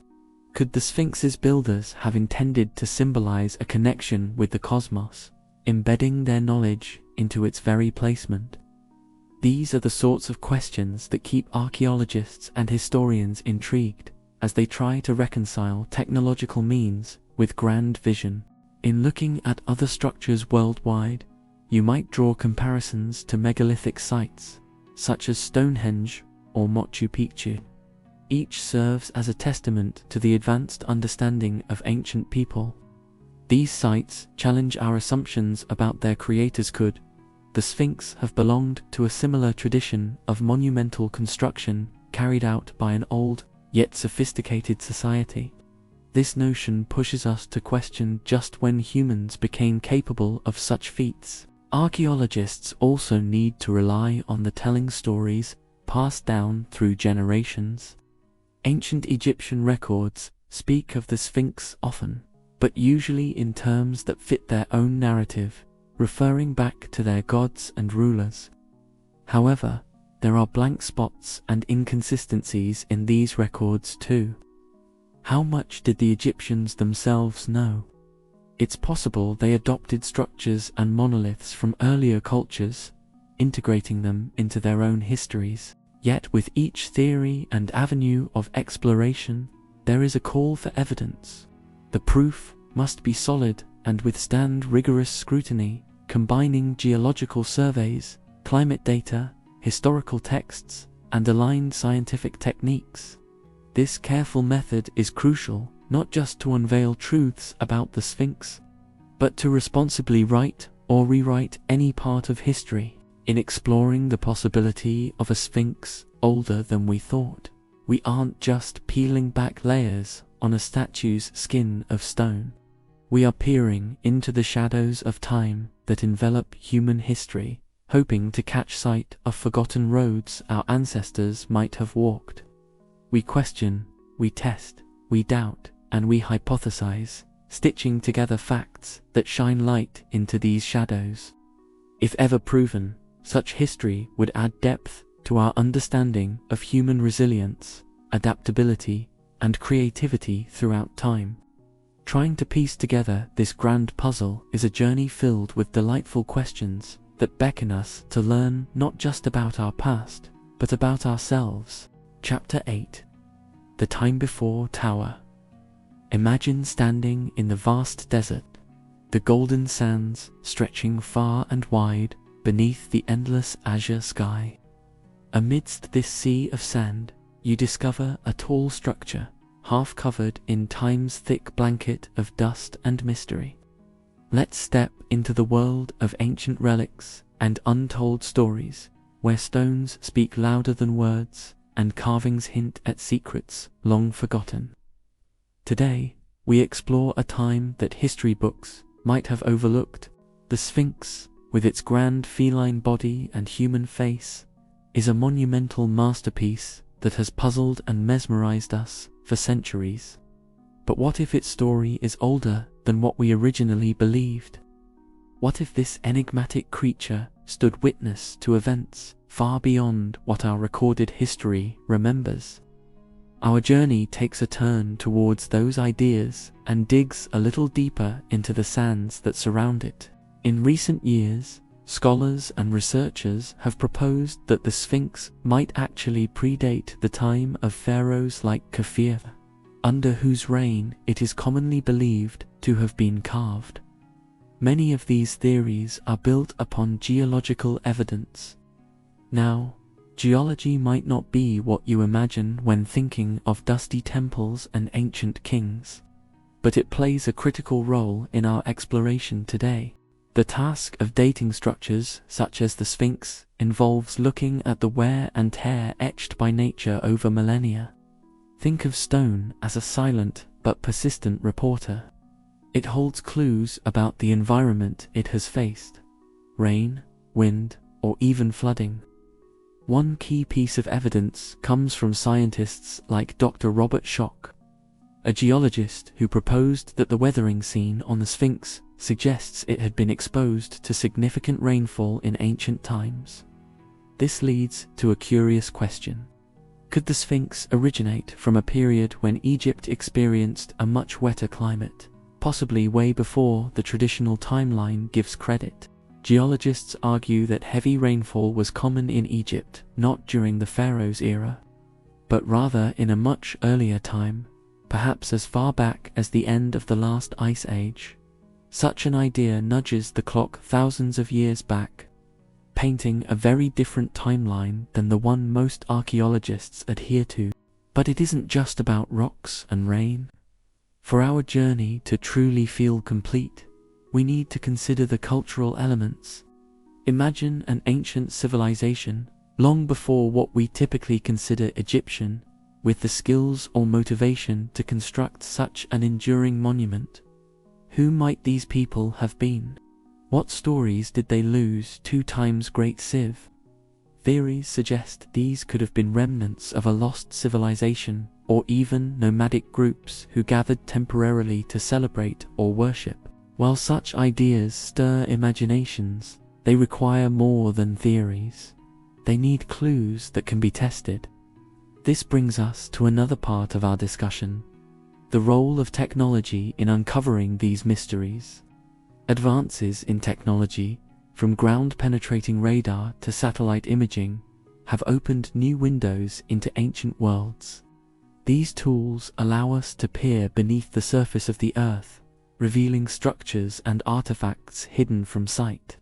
S1: Could the Sphinx's builders have intended to symbolize a connection with the cosmos, embedding their knowledge into its very placement? These are the sorts of questions that keep archaeologists and historians intrigued as they try to reconcile technological means with grand vision. In looking at other structures worldwide, you might draw comparisons to megalithic sites, such as Stonehenge or Machu Picchu. Each serves as a testament to the advanced understanding of ancient people. These sites challenge our assumptions about their creators. Could the Sphinx have belonged to a similar tradition of monumental construction carried out by an old, yet sophisticated society? This notion pushes us to question just when humans became capable of such feats. Archaeologists also need to rely on the telling stories passed down through generations. Ancient Egyptian records speak of the Sphinx often, but usually in terms that fit their own narrative, referring back to their gods and rulers. However, there are blank spots and inconsistencies in these records too. How much did the Egyptians themselves know? It's possible they adopted structures and monoliths from earlier cultures, integrating them into their own histories. Yet with each theory and avenue of exploration, there is a call for evidence. The proof must be solid and withstand rigorous scrutiny, combining geological surveys, climate data, historical texts, and aligned scientific techniques. This careful method is crucial, not just to unveil truths about the Sphinx, but to responsibly write or rewrite any part of history. In exploring the possibility of a Sphinx older than we thought, we aren't just peeling back layers on a statue's skin of stone. We are peering into the shadows of time that envelop human history, hoping to catch sight of forgotten roads our ancestors might have walked. We question, we test, we doubt, and we hypothesize, stitching together facts that shine light into these shadows. If ever proven, such history would add depth to our understanding of human resilience, adaptability, and creativity throughout time. Trying to piece together this grand puzzle is a journey filled with delightful questions that beckon us to learn not just about our past, but about ourselves. Chapter 8. The Time Before Tower. Imagine standing in the vast desert, the golden sands stretching far and wide beneath the endless azure sky. Amidst this sea of sand, you discover a tall structure, half covered in time's thick blanket of dust and mystery. Let's step into the world of ancient relics and untold stories, where stones speak louder than words and carvings hint at secrets long forgotten. Today, we explore a time that history books might have overlooked. The Sphinx, with its grand feline body and human face, is a monumental masterpiece that has puzzled and mesmerized us for centuries. But what if its story is older than what we originally believed? What if this enigmatic creature stood witness to events far beyond what our recorded history remembers? Our journey takes a turn towards those ideas and digs a little deeper into the sands that surround it. In recent years, scholars and researchers have proposed that the Sphinx might actually predate the time of pharaohs like Kefir, under whose reign it is commonly believed to have been carved. Many of these theories are built upon geological evidence. Now, geology might not be what you imagine when thinking of dusty temples and ancient kings, but it plays a critical role in our exploration today. The task of dating structures such as the Sphinx involves looking at the wear and tear etched by nature over millennia. Think of stone as a silent but persistent reporter. It holds clues about the environment it has faced: rain, wind, or even flooding. One key piece of evidence comes from scientists like Dr. Robert Schoch, a geologist who proposed that the weathering seen on the Sphinx suggests it had been exposed to significant rainfall in ancient times. This leads to a curious question. Could the Sphinx originate from a period when Egypt experienced a much wetter climate, possibly way before the traditional timeline gives credit? Geologists argue that heavy rainfall was common in Egypt not during the pharaoh's era, but rather in a much earlier time, perhaps as far back as the end of the last ice age. Such an idea nudges the clock thousands of years back. painting a very different timeline than the one most archaeologists adhere to. But it isn't just about rocks and rain. For our journey to truly feel complete, we need to consider the cultural elements. Imagine an ancient civilization, long before what we typically consider Egyptian, with the skills or motivation to construct such an enduring monument. Who might these people have been? What stories did they lose 2 times Great Civ? Theories suggest these could have been remnants of a lost civilization, or even nomadic groups who gathered temporarily to celebrate or worship. While such ideas stir imaginations, they require more than theories. They need clues that can be tested. This brings us to another part of our discussion: the role of technology in uncovering these mysteries. Advances in technology, from ground-penetrating radar to satellite imaging, have opened new windows into ancient worlds. These tools allow us to peer beneath the surface of the Earth, revealing structures and artifacts hidden from sight,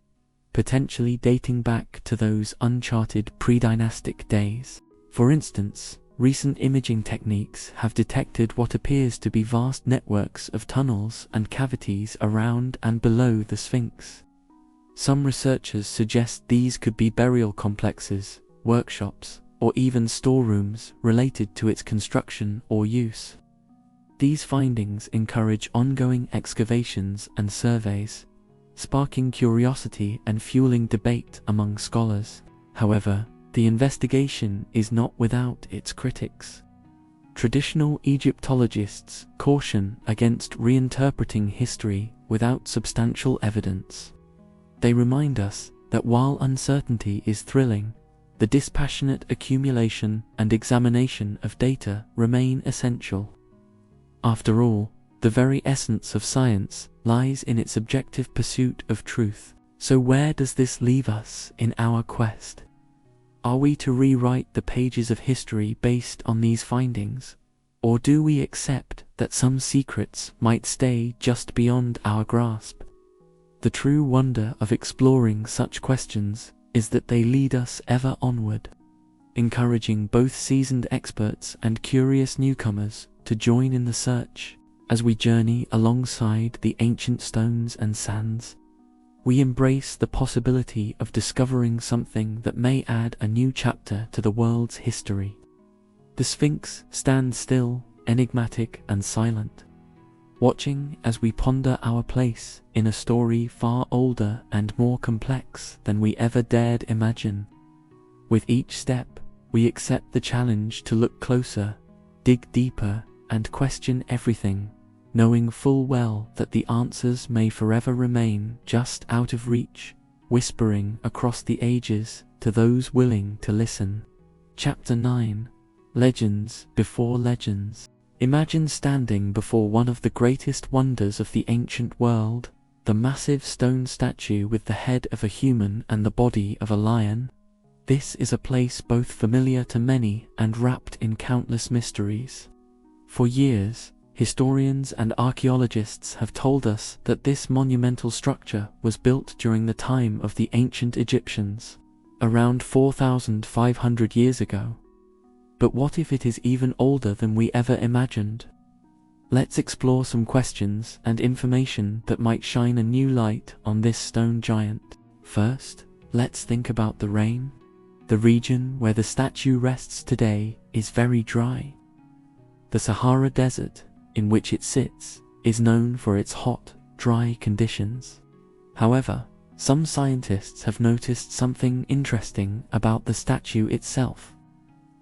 S1: potentially dating back to those uncharted pre-dynastic days. For instance, recent imaging techniques have detected what appears to be vast networks of tunnels and cavities around and below the Sphinx. Some researchers suggest these could be burial complexes, workshops, or even storerooms related to its construction or use. These findings encourage ongoing excavations and surveys, sparking curiosity and fueling debate among scholars. However, the investigation is not without its critics. Traditional Egyptologists caution against reinterpreting history without substantial evidence. They remind us that while uncertainty is thrilling, the dispassionate accumulation and examination of data remain essential. After all, the very essence of science lies in its objective pursuit of truth. So where does this leave us in our quest? Are we to rewrite the pages of history based on these findings? Or do we accept that some secrets might stay just beyond our grasp? The true wonder of exploring such questions is that they lead us ever onward, encouraging both seasoned experts and curious newcomers to join in the search. As we journey alongside the ancient stones and sands, we embrace the possibility of discovering something that may add a new chapter to the world's history. The Sphinx stands still, enigmatic and silent, watching as we ponder our place in a story far older and more complex than we ever dared imagine. With each step, we accept the challenge to look closer, dig deeper, and question everything, knowing full well that the answers may forever remain just out of reach, whispering across the ages to those willing to listen. Chapter 9: Legends Before Legends. Imagine standing before one of the greatest wonders of the ancient world, the massive stone statue with the head of a human and the body of a lion. This is a place both familiar to many and wrapped in countless mysteries. For years, historians and archaeologists have told us that this monumental structure was built during the time of the ancient Egyptians, around 4,500 years ago. But what if it is even older than we ever imagined? Let's explore some questions and information that might shine a new light on this stone giant. First, let's think about the rain. The region where the statue rests today is very dry. The Sahara Desert, in which it sits, is known for its hot, dry conditions. However, some scientists have noticed something interesting about the statue itself.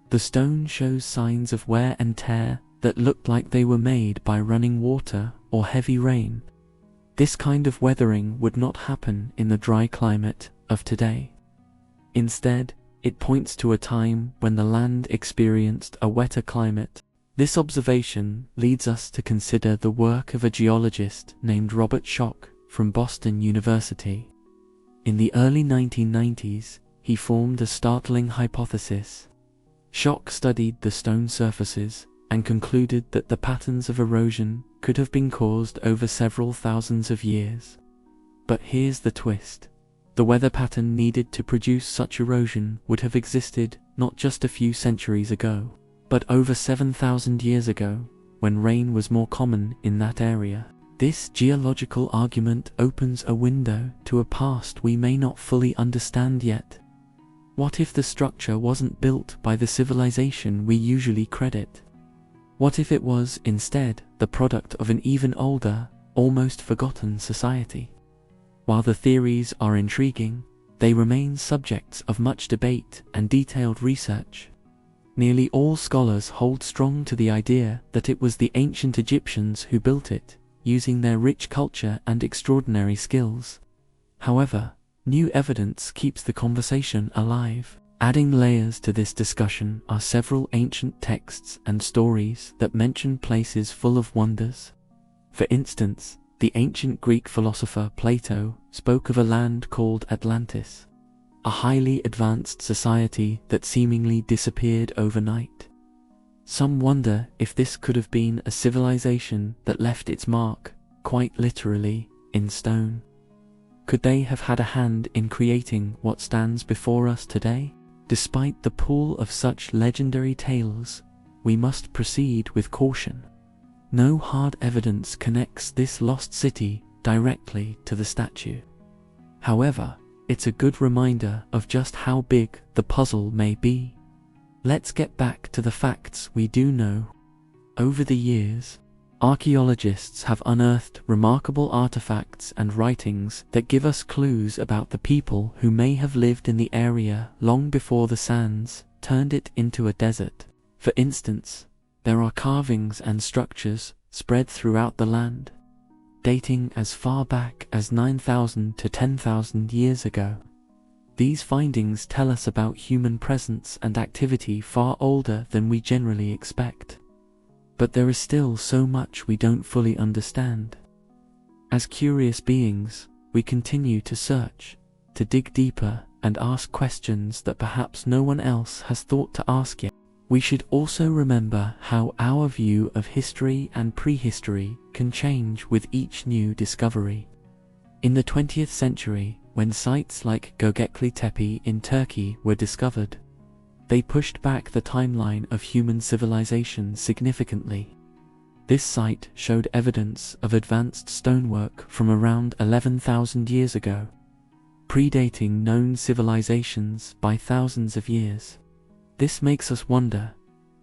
S1: The stone shows signs of wear and tear that looked like they were made by running water or heavy rain. This kind of weathering would not happen in the dry climate of today. Instead, it points to a time when the land experienced a wetter climate. This observation leads us to consider the work of a geologist named Robert Schoch from Boston University. In the early 1990s, he formed a startling hypothesis. Schoch studied the stone surfaces and concluded that the patterns of erosion could have been caused over several thousands of years. But here's the twist. The weather pattern needed to produce such erosion would have existed not just a few centuries ago, but over 7,000 years ago, when rain was more common in that area. This geological argument opens a window to a past we may not fully understand yet. What if the structure wasn't built by the civilization we usually credit? What if it was, instead, the product of an even older, almost forgotten society? While the theories are intriguing, they remain subjects of much debate and detailed research. Nearly all scholars hold strong to the idea that it was the ancient Egyptians who built it, using their rich culture and extraordinary skills. However, new evidence keeps the conversation alive. Adding layers to this discussion are several ancient texts and stories that mention places full of wonders. For instance, the ancient Greek philosopher Plato spoke of a land called Atlantis, a highly advanced society that seemingly disappeared overnight. Some wonder if this could have been a civilization that left its mark, quite literally, in stone. Could they have had a hand in creating what stands before us today? Despite the pool of such legendary tales, we must proceed with caution. No hard evidence connects this lost city directly to the statue. However, it's a good reminder of just how big the puzzle may be. Let's get back to the facts we do know. Over the years, archaeologists have unearthed remarkable artifacts and writings that give us clues about the people who may have lived in the area long before the sands turned it into a desert. For instance, there are carvings and structures spread throughout the land, dating as far back as 9,000 to 10,000 years ago. These findings tell us about human presence and activity far older than we generally expect. But there is still so much we don't fully understand. As curious beings, we continue to search, to dig deeper and ask questions that perhaps no one else has thought to ask yet. We should also remember how our view of history and prehistory can change with each new discovery. In the 20th century, when sites like Göbekli Tepe in Turkey were discovered, they pushed back the timeline of human civilization significantly. This site showed evidence of advanced stonework from around 11,000 years ago, predating known civilizations by thousands of years. This makes us wonder,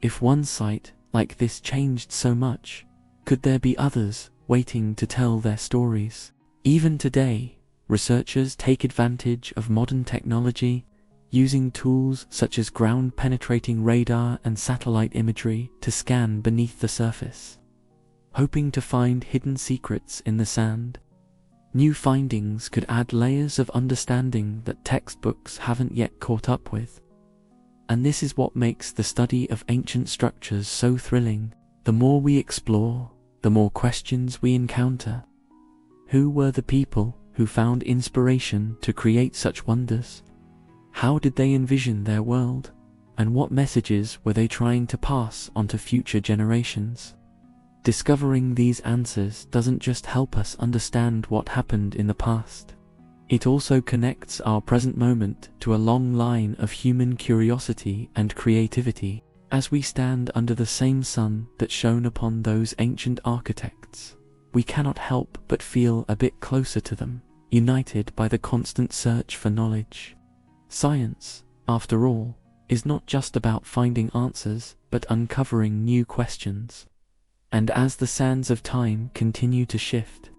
S1: if one site like this changed so much, could there be others waiting to tell their stories? Even today, researchers take advantage of modern technology, using tools such as ground-penetrating radar and satellite imagery to scan beneath the surface, hoping to find hidden secrets in the sand. New findings could add layers of understanding that textbooks haven't yet caught up with. And this is what makes the study of ancient structures so thrilling. The more we explore, the more questions we encounter. Who were the people who found inspiration to create such wonders? How did they envision their world? And what messages were they trying to pass on to future generations? Discovering these answers doesn't just help us understand what happened in the past. It also connects our present moment to a long line of human curiosity and creativity. As we stand under the same sun that shone upon those ancient architects, we cannot help but feel a bit closer to them, united by the constant search for knowledge. Science, after all, is not just about finding answers, but uncovering new questions. And as the sands of time continue to shift,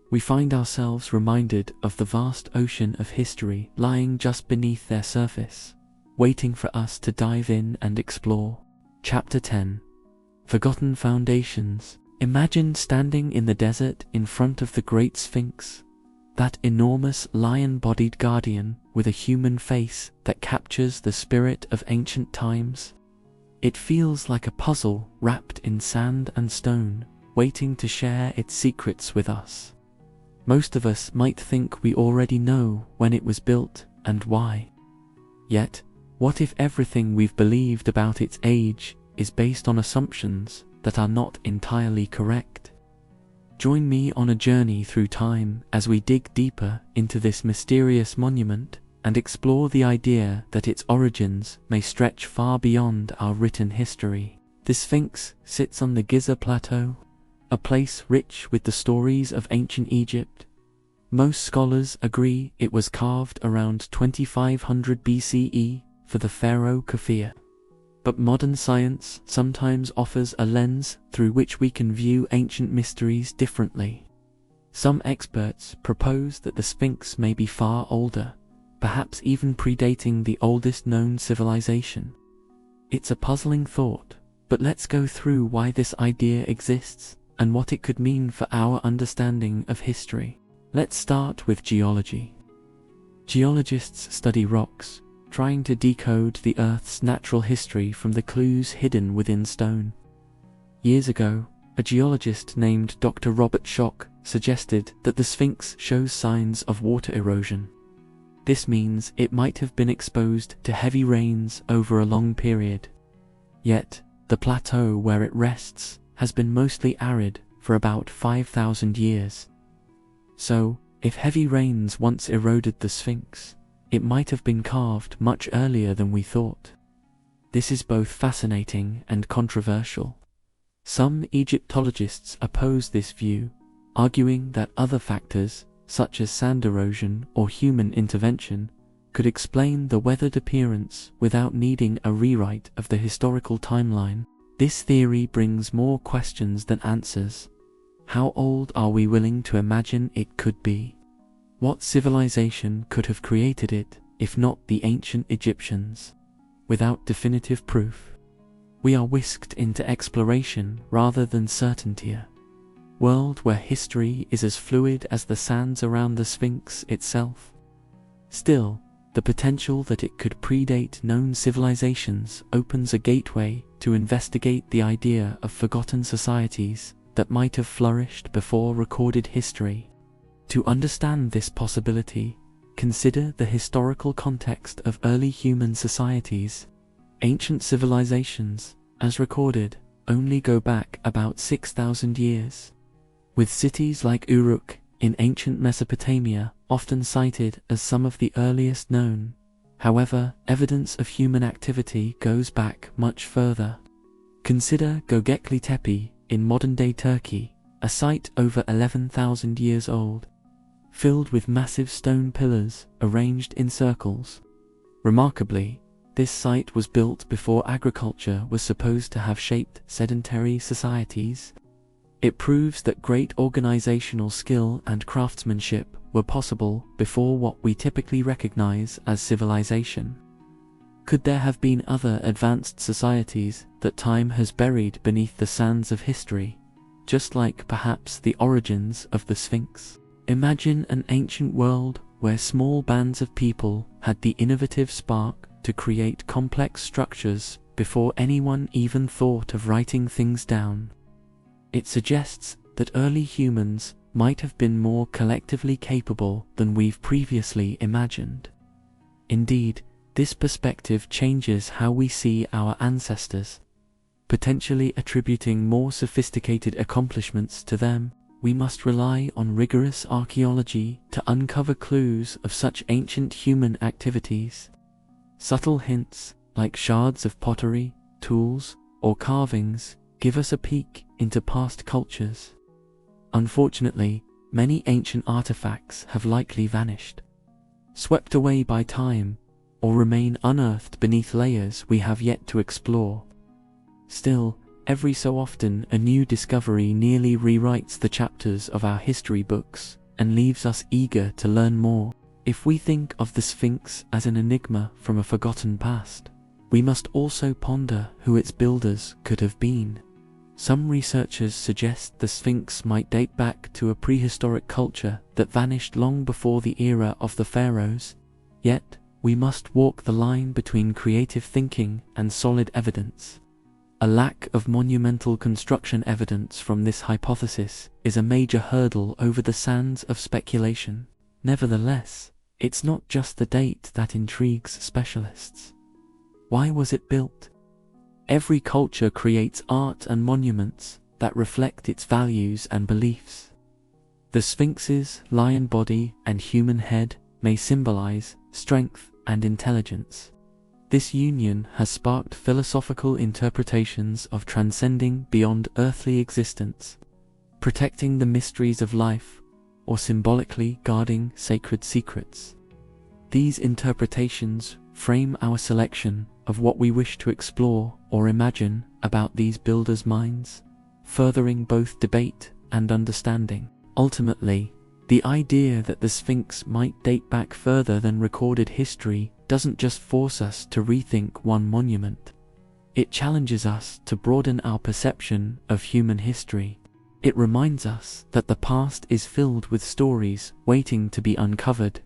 S1: we find ourselves reminded of the vast ocean of history lying just beneath their surface, waiting for us to dive in and explore. Chapter 10. Forgotten Foundations. Imagine standing in the desert in front of the Great Sphinx, that enormous lion-bodied guardian with a human face that captures the spirit of ancient times. It feels like a puzzle wrapped in sand and stone, waiting to share its secrets with us. Most of us might think we already know when it was built and why. Yet, what if everything we've believed about its age is based on assumptions that are not entirely correct? Join me on a journey through time as we dig deeper into this mysterious monument and explore the idea that its origins may stretch far beyond our written history. The Sphinx sits on the Giza Plateau, a place rich with the stories of ancient Egypt. Most scholars agree it was carved around 2500 BCE for the pharaoh Khufu. But modern science sometimes offers a lens through which we can view ancient mysteries differently. Some experts propose that the Sphinx may be far older, perhaps even predating the oldest known civilization. It's a puzzling thought, but let's go through why this idea exists and what it could mean for our understanding of history. Let's start with geology. Geologists study rocks, trying to decode the Earth's natural history from the clues hidden within stone. Years ago, a geologist named Dr. Robert Schoch suggested that the Sphinx shows signs of water erosion. This means it might have been exposed to heavy rains over a long period. Yet, the plateau where it rests has been mostly arid for about 5,000 years. So, if heavy rains once eroded the Sphinx, it might have been carved much earlier than we thought. This is both fascinating and controversial. Some Egyptologists oppose this view, arguing that other factors, such as sand erosion or human intervention, could explain the weathered appearance without needing a rewrite of the historical timeline. This theory brings more questions than answers. How old are we willing to imagine it could be? What civilization could have created it, if not the ancient Egyptians? Without definitive proof, we are whisked into exploration rather than certainty. A world where history is as fluid as the sands around the Sphinx itself. Still, the potential that it could predate known civilizations opens a gateway to investigate the idea of forgotten societies that might have flourished before recorded history. To understand this possibility, consider the historical context of early human societies. Ancient civilizations, as recorded, only go back about 6,000 years. With cities like Uruk in ancient Mesopotamia often cited as some of the earliest known. However, evidence of human activity goes back much further. Consider Göbekli Tepe in modern-day Turkey, a site over 11,000 years old, filled with massive stone pillars arranged in circles. Remarkably, this site was built before agriculture was supposed to have shaped sedentary societies. It proves that great organizational skill and craftsmanship were possible before what we typically recognize as civilization. Could there have been other advanced societies that time has buried beneath the sands of history, just like perhaps the origins of the Sphinx? Imagine an ancient world where small bands of people had the innovative spark to create complex structures before anyone even thought of writing things down. It suggests that early humans might have been more collectively capable than we've previously imagined. Indeed, this perspective changes how we see our ancestors. Potentially attributing more sophisticated accomplishments to them, we must rely on rigorous archaeology to uncover clues of such ancient human activities. Subtle hints, like shards of pottery, tools, or carvings, give us a peek into past cultures. Unfortunately, many ancient artifacts have likely vanished, swept away by time, or remain unearthed beneath layers we have yet to explore. Still, every so often a new discovery nearly rewrites the chapters of our history books and leaves us eager to learn more. If we think of the Sphinx as an enigma from a forgotten past, we must also ponder who its builders could have been. Some researchers suggest the Sphinx might date back to a prehistoric culture that vanished long before the era of the pharaohs. Yet, we must walk the line between creative thinking and solid evidence. A lack of monumental construction evidence from this hypothesis is a major hurdle over the sands of speculation. Nevertheless, it's not just the date that intrigues specialists. Why was it built? Every culture creates art and monuments, that reflect its values and beliefs. The Sphinx's lion body and human head may symbolize strength and intelligence. This union has sparked philosophical interpretations of transcending beyond earthly existence, protecting the mysteries of life, or symbolically guarding sacred secrets. These interpretations frame our selection of what we wish to explore or imagine about these builders' minds, furthering both debate and understanding. Ultimately, the idea that the Sphinx might date back further than recorded history doesn't just force us to rethink one monument. It challenges us to broaden our perception of human history. It reminds us that the past is filled with stories waiting to be uncovered,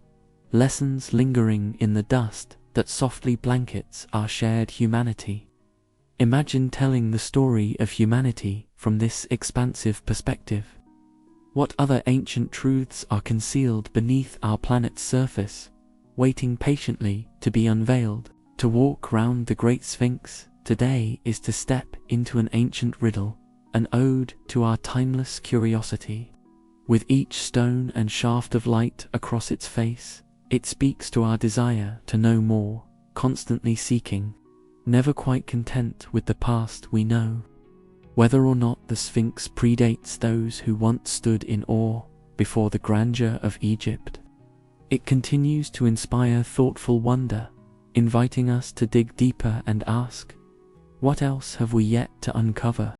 S1: lessons lingering in the dust that softly blankets our shared humanity. Imagine telling the story of humanity from this expansive perspective. What other ancient truths are concealed beneath our planet's surface, waiting patiently to be unveiled? To walk round the Great Sphinx today is to step into an ancient riddle, an ode to our timeless curiosity. With each stone and shaft of light across its face, it speaks to our desire to know more, constantly seeking, never quite content with the past we know. Whether or not the Sphinx predates those who once stood in awe before the grandeur of Egypt, it continues to inspire thoughtful wonder, inviting us to dig deeper and ask, what else have we yet to uncover?